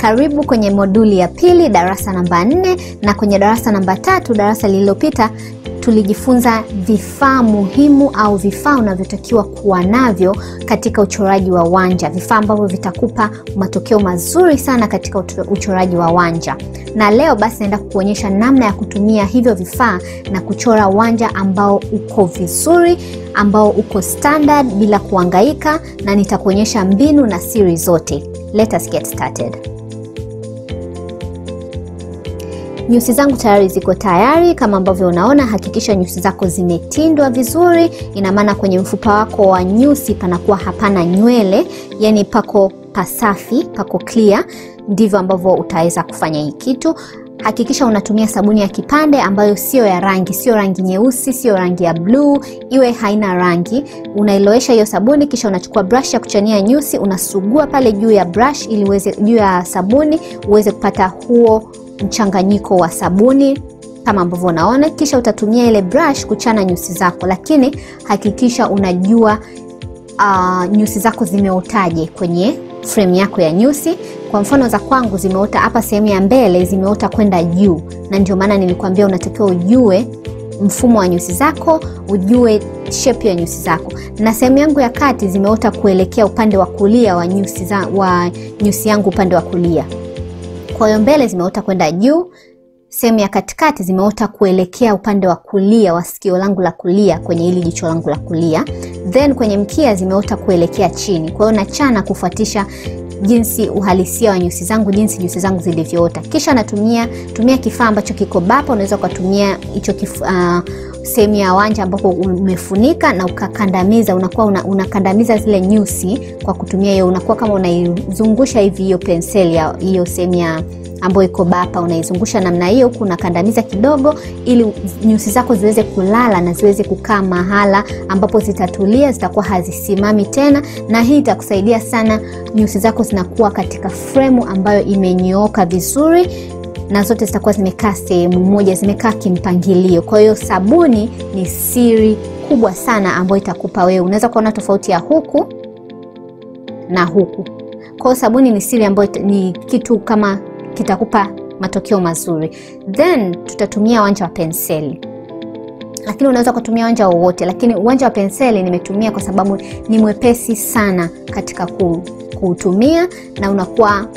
Karibu kwenye moduli ya pili, darasa namba 4, na kwenye darasa namba 3, darasa lililopita, tulijifunza vifaa muhimu au vifaa unavyotakiwa kuwa navyo katika uchoraji wa wanja, vifaa ambavyo vitakupa matokeo mazuri sana katika uchoraji wa wanja. Na leo basi naenda kukuonyesha namna ya kutumia hivyo vifaa na kuchora wanja ambao uko vizuri, ambao uko standard bila kuhangaika, na nitakuonyesha mbinu na siri zote. Let us get started. Nyusi zangu tayari ziko tayari. Kama ambavyo unaona, hakikisha nyusi zako zimetindwa vizuri. Ina maana kwenye mfupa wako wa nyusi panakuwa hapana nywele, yani pako pasafi, pako clear. Ndivyo ambavyo utaweza kufanya hii kitu. Hakikisha unatumia sabuni ya kipande ambayo sio ya rangi, sio rangi nyeusi, sio rangi ya blue, iwe haina rangi. Unailowesha hiyo sabuni, kisha unachukua brush ya kuchania nyusi, unasugua pale juu ya brush ili uweze, juu ya sabuni, uweze kupata huo mchanganyiko wa sabuni kama ambavyo unaona. Kisha utatumia ile brush kuchana nyusi zako, lakini hakikisha unajua nyusi zako zimeotaje kwenye frame yako ya nyusi. Kwa mfano za kwangu zimeota hapa sehemu ya mbele, zimeota kwenda juu, na ndio maana nilikwambia unatakiwa ujue mfumo wa nyusi zako, ujue shape ya nyusi zako. Na sehemu yangu ya kati zimeota kuelekea upande wa kulia wa nyusi yangu upande wa kulia. Kwa hiyo mbele zimeota kwenda juu, sehemu ya katikati zimeota kuelekea upande wa kulia wa sikio langu la kulia, kwenye hili jicho langu la kulia. Then kwenye mkia zimeota kuelekea chini. Kwa hiyo nachana kufuatisha jinsi uhalisia wa nyusi zangu, jinsi nyusi zangu zilivyoota. Kisha tumia kifaa ambacho kiko bapa. Unaweza kutumia hicho sehemu ya wanja ambapo umefunika na ukakandamiza. Unakuwa unakandamiza zile nyusi kwa kutumia hiyo, unakuwa kama unaizungusha hivi hiyo penseli ya hiyo sehemu ya ambayo iko bapa, unaizungusha namna hiyo, huku unakandamiza kidogo ili nyusi zako ziweze kulala na ziweze kukaa mahala ambapo zitatulia, zitakuwa hazisimami tena. Na hii itakusaidia sana, nyusi zako zinakuwa katika frame ambayo imenyooka vizuri, na zote zitakuwa zimekaa sehemu moja, zimekaa kimpangilio. Kwa hiyo sabuni ni siri kubwa sana ambayo itakupa wewe. Unaweza kuona tofauti ya huku na huku. Kwa hiyo sabuni ni siri ambayo ni kitu kama kitakupa matokeo mazuri. Then tutatumia wanja wa penseli. Lakini unaweza kutumia wanja wowote, lakini wanja wa penseli nimetumia kwa sababu ni mwepesi sana katika kuutumia, na unakuwa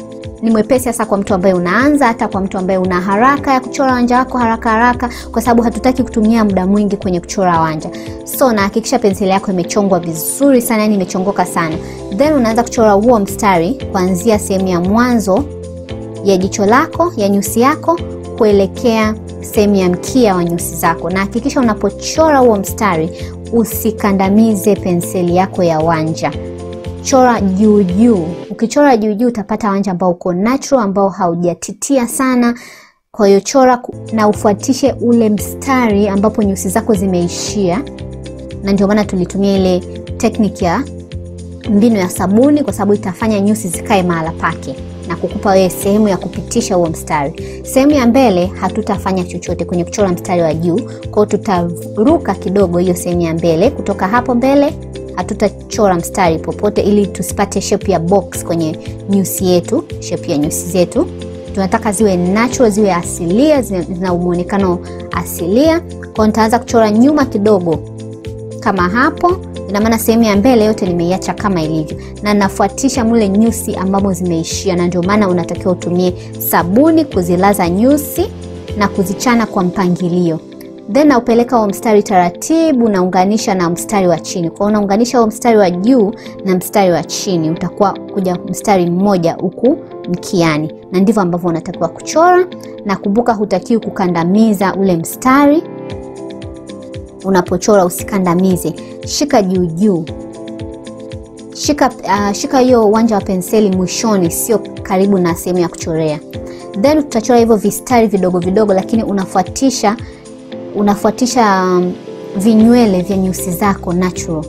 ni mwepesi hasa kwa mtu ambaye unaanza, hata kwa mtu ambaye una haraka ya kuchora wanja wako haraka, kwa sababu hatutaki kutumia muda mwingi kwenye kuchora wanja. So na hakikisha penseli yako imechongwa vizuri sana, yani imechongoka sana. Then unaanza kuchora huo mstari kuanzia sehemu ya mwanzo ya jicho lako, ya nyusi yako, kuelekea sehemu ya mkia wa nyusi zako. Na hakikisha unapochora huo mstari usikandamize penseli yako ya wanja. Chora juu juu. Ukichora juu juu utapata wanja ambao uko natural, ambao haujatitia sana. Kwa hiyo chora na ufuatishe ule mstari ambapo nyusi zako zimeishia. Na ndio maana tulitumia ile technique ya mbinu ya sabuni, kwa sababu itafanya nyusi zikae mahala pake na kukupa wewe sehemu ya kupitisha huo mstari. Sehemu ya mbele hatutafanya chochote kwenye kuchora mstari wa juu. Kwa hiyo tutaruka kidogo hiyo sehemu ya mbele. Kutoka hapo mbele hatutachora mstari popote, ili tusipate shape ya box kwenye nyusi yetu, shape ya nyusi zetu. Tunataka ziwe natural, ziwe asilia, zina muonekano asilia. Kwa hiyo nitaanza kuchora nyuma kidogo kama hapo. Ina maana sehemu ya mbele yote nimeiacha kama ilivyo, na nafuatisha mule nyusi ambapo zimeishia. Na ndio maana unatakiwa utumie sabuni kuzilaza nyusi na kuzichana kwa mpangilio. Then na upeleka huo mstari taratibu, na unganisha na mstari wa chini. Kwa unaunganisha huo mstari wa juu na mstari wa chini, utakuwa kuja mstari mmoja huku mkiani. Na ndivyo ambavyo unatakiwa kuchora. Na kumbuka, hutakiwi kukandamiza ule mstari. Unapochora usikandamize, shika juu juu. Shika hiyo wanja wa penseli mwishoni, sio karibu na sehemu ya kuchorea. Then tutachora hivyo vistari vidogo vidogo, lakini unafuatisha vinywele vya nyusi zako natural.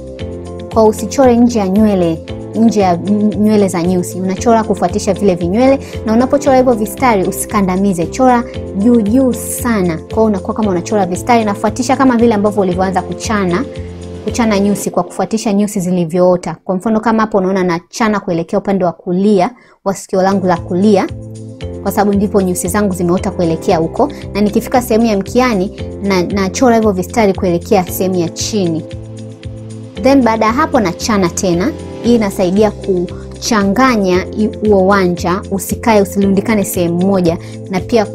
Kwa usichore nje ya nywele za nyusi. Unachora kufuatisha vile vinywele, na unapochora hivyo vistari usikandamize, chora juu juu sana. Kwa hiyo unakuwa kama unachora vistari, nafuatisha kama vile ambavyo ulivyoanza kuchana kuchana nyusi kwa kufuatisha nyusi zilivyoota. Kwa mfano kama hapo unaona nachana kuelekea upande wa kulia wa sikio langu la kulia, kwa sababu ndipo nyusi zangu zimeota kuelekea huko, na nikifika sehemu ya mkiani nachora hivyo vistari kuelekea sehemu ya chini. Then baada ya hapo nachana tena. Hii inasaidia kuchanganya huo wanja usikae, usilundikane sehemu moja, na pia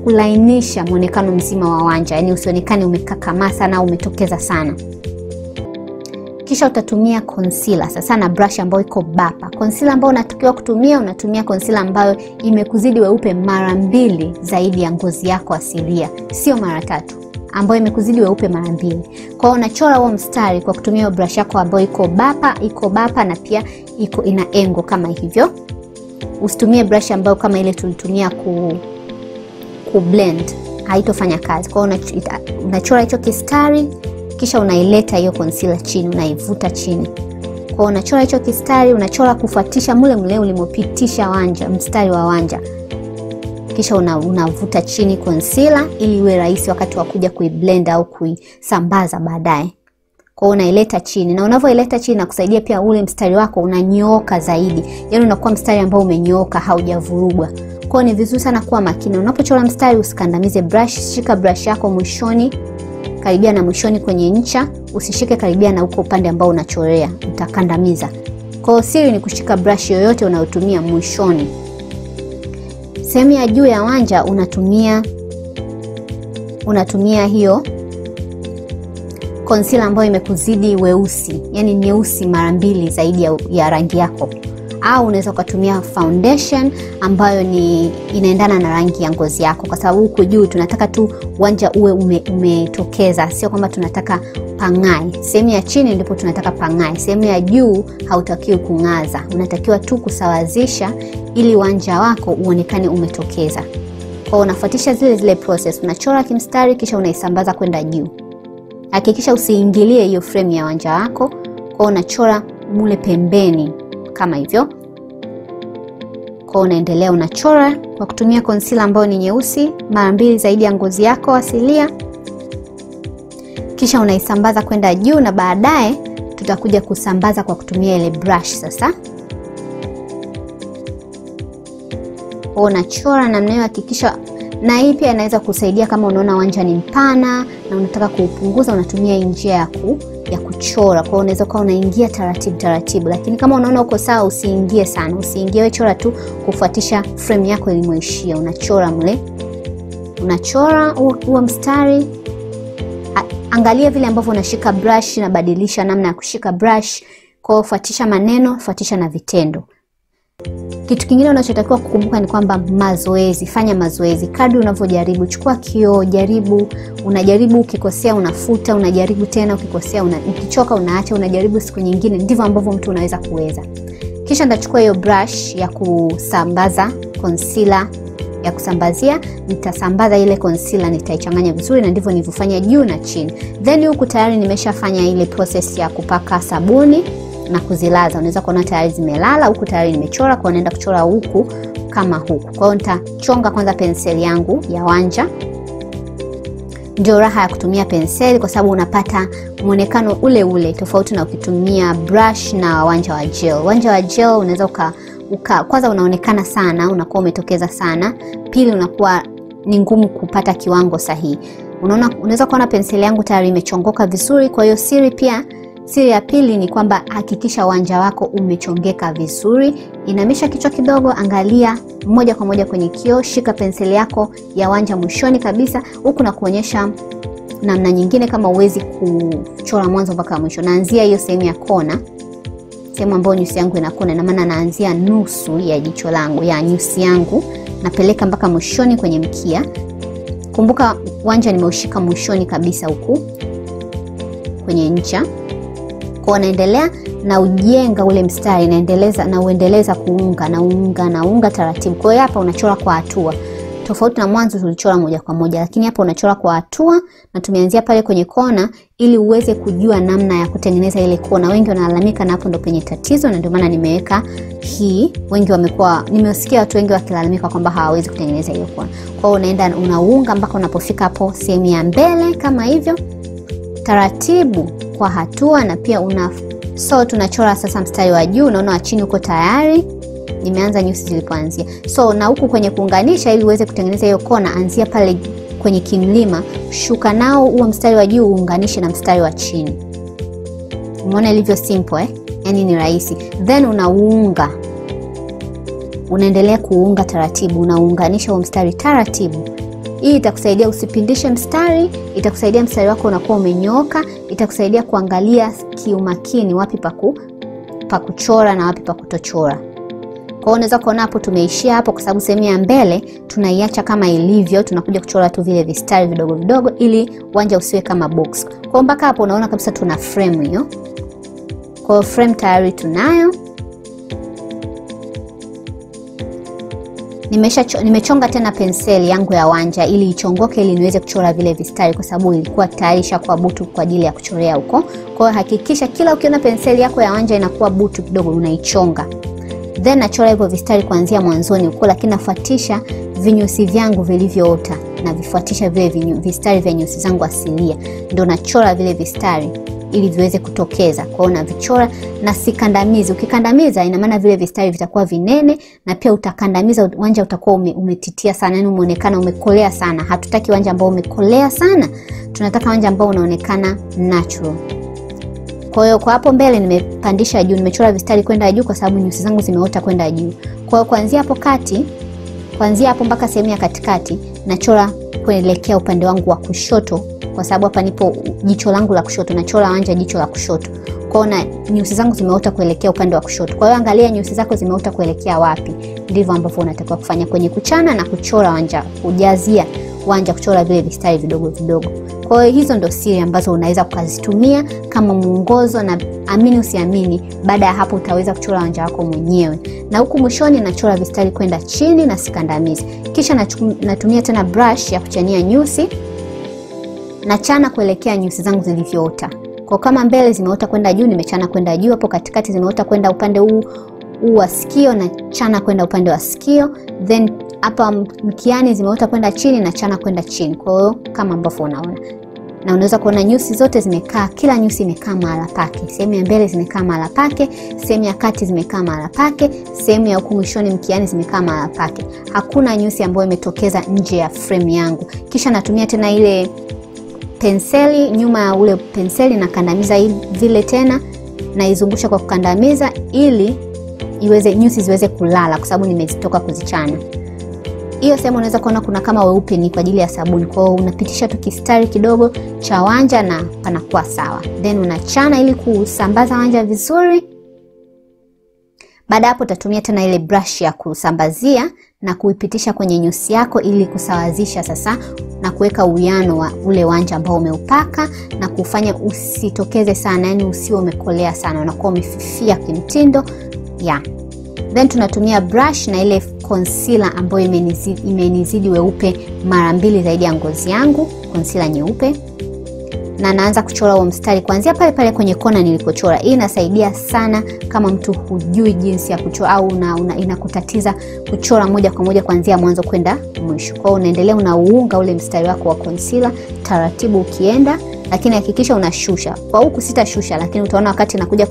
kulainisha muonekano mzima wa wanja, yani usionekane umekakamaa sana au umetokeza sana. Kisha utatumia concealer sasa na brush ambayo iko bapa. Concealer ambayo unatakiwa kutumia, unatumia concealer ambayo imekuzidi weupe mara 2 zaidi ya ngozi yako asilia, sio mara 3, ambayo imekuzidi weupe mara 2. Kwa hiyo unachora huo mstari kwa kutumia brush yako ambayo iko bapa na pia ina engo kama hivyo. Usitumie brush ambayo kama ile tulitumia ku blend, haitofanya kazi. Kwa hiyo unachora hicho kistari, kisha unaileta hiyo concealer chini, unaivuta chini. Kwa hiyo unachora hicho kistari, unachora kufuatisha mule ulimopitisha wanja, mstari wa wanja. Kisha unavuta chini concealer ili iwe rahisi wakati wa kuja kuiblend au kuisambaza baadaye. Kwa hiyo unaileta chini, na unavyoileta chini na kusaidia pia ule mstari wako unanyooka zaidi. Yaani unakuwa mstari ambao umenyooka, haujavurugwa. Kwa hiyo ni vizuri sana kuwa makini. Unapochora mstari usikandamize brush, shika brush yako mwishoni, karibia na mwishoni kwenye ncha, usishike karibia na huko upande ambao unachorea, utakandamiza. Kwa hiyo siri ni kushika brush yoyote unayotumia mwishoni. Sehemu ya juu ya wanja unatumia hiyo concealer ambayo imekuzidi weusi, yani nyeusi mara 2 zaidi ya rangi yako. Au unaweza kutumia foundation ambayo inaendana na rangi ya ngozi yako, kwa sababu huko juu tunataka tu wanja uwe umetokeza, sio kwamba tunataka pangae. Sehemu ya chini ndipo tunataka pangae, sehemu ya juu hautakiwi kungaza. Unatakiwa tu kusawazisha ili wanja wako uonekane umetokeza. Kwa hiyo unafuatisha zile process, unachora kimstari kisha unaisambaza kwenda juu. Hakikisha usiingilie hiyo frame ya wanja wako. Kwa hiyo unachora mule pembeni kama hivyo. Kwa unaendelea unachora kwa kutumia concealer ambayo ni nyeusi mara 2 zaidi ya ngozi yako asilia. Kisha unaisambaza kwenda juu, na baadaye tutakuja kusambaza kwa kutumia ile brush sasa. Kwa unachora namna hiyo, hakikisha. Na hii pia inaweza kusaidia kama unaona wanja ni mpana na unataka kuupunguza, unatumia njia ya kuchora. Kwa hiyo unaweza kuwa unaingia taratibu, lakini kama unaona uko sawa usiingie sana. Usiingie, wewe chora tu kufuatisha frame yako ilimoishia. Unachora mle. Unachora huo mstari. Angalia vile ambavyo unashika brush na badilisha namna ya kushika brush. Kwa hiyo fuatisha maneno, fuatisha na vitendo. Kitu kingine unachotakiwa kukumbuka ni kwamba mazoezi, fanya mazoezi. Kadri unavyojaribu, chukua kioo, jaribu, unajaribu, ukikosea unafuta, unajaribu tena, ukikosea ukichoka unaacha, unajaribu siku nyingine. Ndivyo ambavyo mtu unaweza kuweza. Kisha nitachukua hiyo brush ya kusambaza concealer, ya kusambazia, nitasambaza ile concealer, nitaichanganya vizuri, na ndivyo nilivyofanya juu na chini. Then huku tayari nimeshafanya ile process ya kupaka sabuni na kuzilaza. Unaweza kuona tayari zimelala, huku tayari nimechora. Kwa naenda kuchora huku kama huku. Kwa hiyo nitachonga kwanza penseli yangu ya wanja. Ndio raha ya kutumia penseli, kwa sababu unapata muonekano ule tofauti na ukitumia brush na wanja wa gel. Wanja wa gel unaweza kwanza unaonekana sana, unakuwa umetokeza sana. Pili, unakuwa ni ngumu kupata kiwango sahihi. Unaweza kuona penseli yangu tayari imechongoka vizuri. Kwa hiyo siri ya pili ni kwamba hakikisha wanja wako umechongeka vizuri. Inamisha kichwa kidogo, angalia moja kwa moja kwenye kioo, shika penseli yako ya wanja mwishoni kabisa, huku na kuonyesha namna nyingine kama uwezi kuchora mwanzo mpaka mwisho. Naanzia hiyo sehemu ya kona, sehemu ambayo nyusi yangu ina kona, na maana naanzia nusu ya jicho langu, ya nyusi yangu, napeleka mpaka mwishoni kwenye mkia. Kumbuka wanja nimeushika mwishoni kabisa huku kwenye ncha. Kwa naendelea na ujenga ule mstari, uendeleza kuunga taratibu. Kwa hiyo hapa unachora kwa hatua. Tofauti na mwanzo tulichora moja kwa moja, lakini hapa unachora kwa hatua, na tumeanzia pale kwenye kona ili uweze kujua namna ya kutengeneza ile kona. Wengi wanalalamika na hapo ndo penye tatizo, na ndio maana nimeweka hii. Nimesikia watu wengi wakilalamika kwamba hawawezi kutengeneza hiyo kona. Kwa hiyo unaenda unaunga mpaka unapofika hapo sehemu ya mbele kama hivyo. Taratibu inakuwa hatua, na pia so tunachora sasa mstari wa juu. Unaona wa chini uko tayari, nimeanza nyusi zilipoanzia. So na huku kwenye kuunganisha, ili uweze kutengeneza hiyo kona, anzia pale kwenye kimlima, shuka nao huo mstari wa juu uunganishe na mstari wa chini. Umeona ilivyo simple yani ni rahisi. Then unaunga, unaendelea kuunga taratibu, unaunganisha huo mstari taratibu. Hii itakusaidia usipindishe mstari, itakusaidia mstari wako unakuwa umenyooka, itakusaidia kuangalia kiumakini wapi pa kuchora na wapi pa kutochora. Kwa hiyo unaweza kuona hapo tumeishia hapo, kwa sababu sehemu ya mbele tunaiacha kama ilivyo, tunakuja kuchora tu vile vistari vidogo vidogo ili wanja usiwe kama box. Kwa hiyo mpaka hapo unaona kabisa tuna frame hiyo. Kwa hiyo frame tayari tunayo. Nimechonga tena penseli yangu ya wanja ili ichongoke, ili niweze kuchora vile vistari, kwa sababu ilikuwa tayari ishakuwa butu kwa ajili ya kuchorea huko. Kwa hiyo hakikisha kila ukiona penseli yako ya wanja inakuwa butu kidogo, unaichonga. Then nachora hivyo vistari kuanzia mwanzoni huko, lakini nafuatisha vinyusi vyangu vilivyoota, na vifuatisha vile vistari vya nyusi zangu asilia. Ndio nachora vile vistari ili viweze kutokeza. Kwa hiyo navichora na sikandamizi. Ukikandamiza ina maana vile vistari vitakuwa vinene, na pia utakandamiza wanja utakuwa umetitia sana, yani umeonekana umekolea sana. Hatutaki wanja ambao umekolea sana, tunataka wanja ambao unaonekana natural. Kwa hiyo kwa hapo mbele nimepandisha juu, nimechora vistari kwenda juu kwa sababu nyusi zangu zimeota kwenda juu. Kwa hiyo kuanzia hapo kuanzia hapo mpaka sehemu ya katikati nachora kuelekea upande wangu wa kushoto, kwa sababu hapa nipo jicho langu la kushoto, nachora wanja jicho la kushoto. Kwa hiyo nyusi zangu zimeota kuelekea upande wa kushoto. Kwa hiyo angalia nyusi zako zimeota kuelekea wapi. Ndivyo ambavyo unatakiwa kufanya kwenye kuchana na kuchora wanja, kujazia wanja, kuchora vile vistari vidogo vidogo. Kwa hiyo hizo ndo siri ambazo unaweza kuzitumia kama mwongozo, na amini usiamini, baada ya hapo utaweza kuchora wanja wako mwenyewe. Na huku mwishoni nachora vistari kwenda chini na sikandamizi. Kisha natumia tena brush ya kuchania nyusi, nachana kuelekea nyusi zangu zilivyoota. Kwa kama mbele zimeota kwenda juu, nimechana kwenda juu. Hapo katikati zimeota kwenda upande huu wa sikio, na chana kwenda upande wa sikio. Then hapa mkiani zimeota kwenda chini, na chana kwenda chini. Kwa hiyo kama ambavyo unaona, na unaweza kuona nyusi zote zimekaa, kila nyusi imekaa mahala pake. Sehemu ya mbele zimekaa mahala pake, sehemu ya kati zimekaa mahala pake, sehemu ya huku mwishoni mkiani zimekaa mahala pake. Hakuna nyusi ambayo imetokeza nje ya frame yangu. Kisha natumia tena ile penseli, nyuma ya ule penseli na kandamiza vile tena, na izungusha kwa kukandamiza ili nyusi ziweze kulala, kwa sababu nimezitoka kuzichana. Hiyo sehemu unaweza kuona kuna kama weupe, ni kwa ajili ya sabuni. Kwa hiyo unapitisha tu kistari kidogo cha wanja na panakuwa sawa. Then unachana ili kusambaza wanja vizuri. Baada hapo utatumia tena ile brush ya kusambazia na kuipitisha kwenye nyusi yako ili kusawazisha sasa na kuweka uwiano wa ule wanja ambao umeupaka, na kufanya usitokeze sana, yani usiwe umekolea sana, unakuwa umefifia kimtindo. Then tunatumia brush na ile concealer ambayo imenizidi weupe mara 2 zaidi ya ngozi yangu, concealer nyeupe. Na naanza kuchora huo mstari kuanzia pale pale kwenye kona nilipochora. Hii inasaidia sana kama mtu hujui jinsi ya kuchora, au inakutatiza kuchora moja kwa moja kuanzia mwanzo kwenda mwisho. Kwa hiyo unaendelea unauunga ule mstari wako wa concealer taratibu ukienda, lakini hakikisha unashusha. Kwa huku sitashusha, lakini utaona wakati nakuja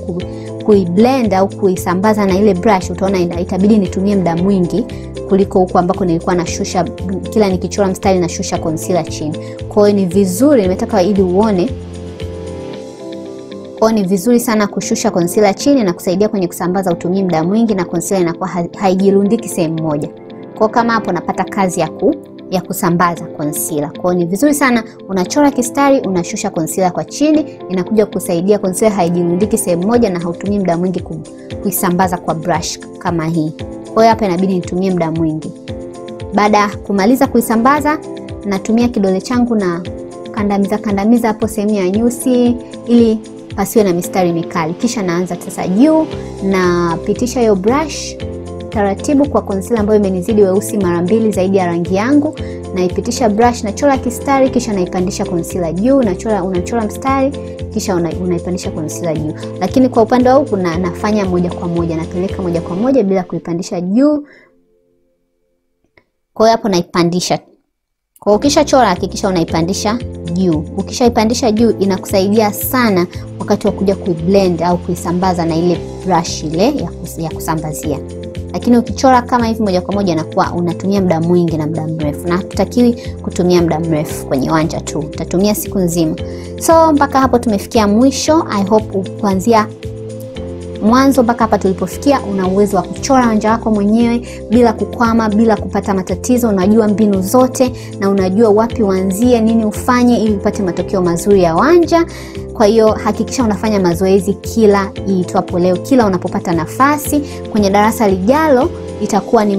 kuiblend au kuisambaza na ile brush, utaona itabidi nitumie muda mwingi kuliko huko ambako nilikuwa nashusha kila nikichora mstari na shusha concealer chini. Kwa hiyo ni vizuri, nimetaka ili uone. Kwa hiyo ni vizuri sana kushusha concealer chini na kusaidia kwenye kusambaza, utumie muda mwingi na concealer inakuwa haijirundiki sehemu moja. Kwa kama hapo napata kazi ya kusambaza concealer. Kwa hiyo ni vizuri sana unachora kistari, unashusha concealer kwa chini, inakuja kusaidia concealer haijirundiki sehemu moja na hautumii muda mwingi kuisambaza kwa brush kama hii. Kwa hiyo hapa inabidi nitumie muda mwingi. Baada ya kumaliza kuisambaza, natumia kidole changu na kandamiza hapo sehemu ya nyusi ili pasiwe na mistari mikali. Kisha naanza sasa juu na pitisha hiyo brush taratibu kwa concealer ambayo imenizidi weusi mara 2 zaidi ya rangi yangu. Naipitisha brush, nachora kistari, kisha naipandisha concealer juu, unachora mstari, kisha unaipandisha concealer juu. Lakini kwa upande wa huku nafanya moja kwa moja, napeleka moja kwa moja bila kuipandisha juu. Kwa hiyo hapo naipandisha Kwa ukishachora hakikisha unaipandisha juu. Ukishaipandisha juu inakusaidia sana wakati wa kuja kuiblend au kuisambaza na ile brush ile ya kusambazia. Lakini ukichora kama hivi moja kwa moja inakuwa unatumia muda mwingi na muda mrefu, na hatutakiwi kutumia muda mrefu kwenye wanja tu. Utatumia siku nzima. So mpaka hapo tumefikia mwisho. I hope kuanzia mwanzo mpaka hapa tulipofikia una uwezo wa kuchora wanja wako mwenyewe bila kukwama, bila kupata matatizo. Unajua mbinu zote na unajua wapi uanzie, nini ufanye ili upate matokeo mazuri ya wanja. Kwa hiyo hakikisha unafanya mazoezi kila iitwapo leo, kila unapopata nafasi. Kwenye darasa lijalo itakuwa ni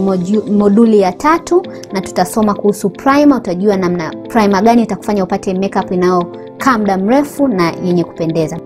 moduli ya 3 na tutasoma kuhusu primer. Utajua namna primer gani itakufanya upate makeup inayokaa muda mrefu na yenye kupendeza.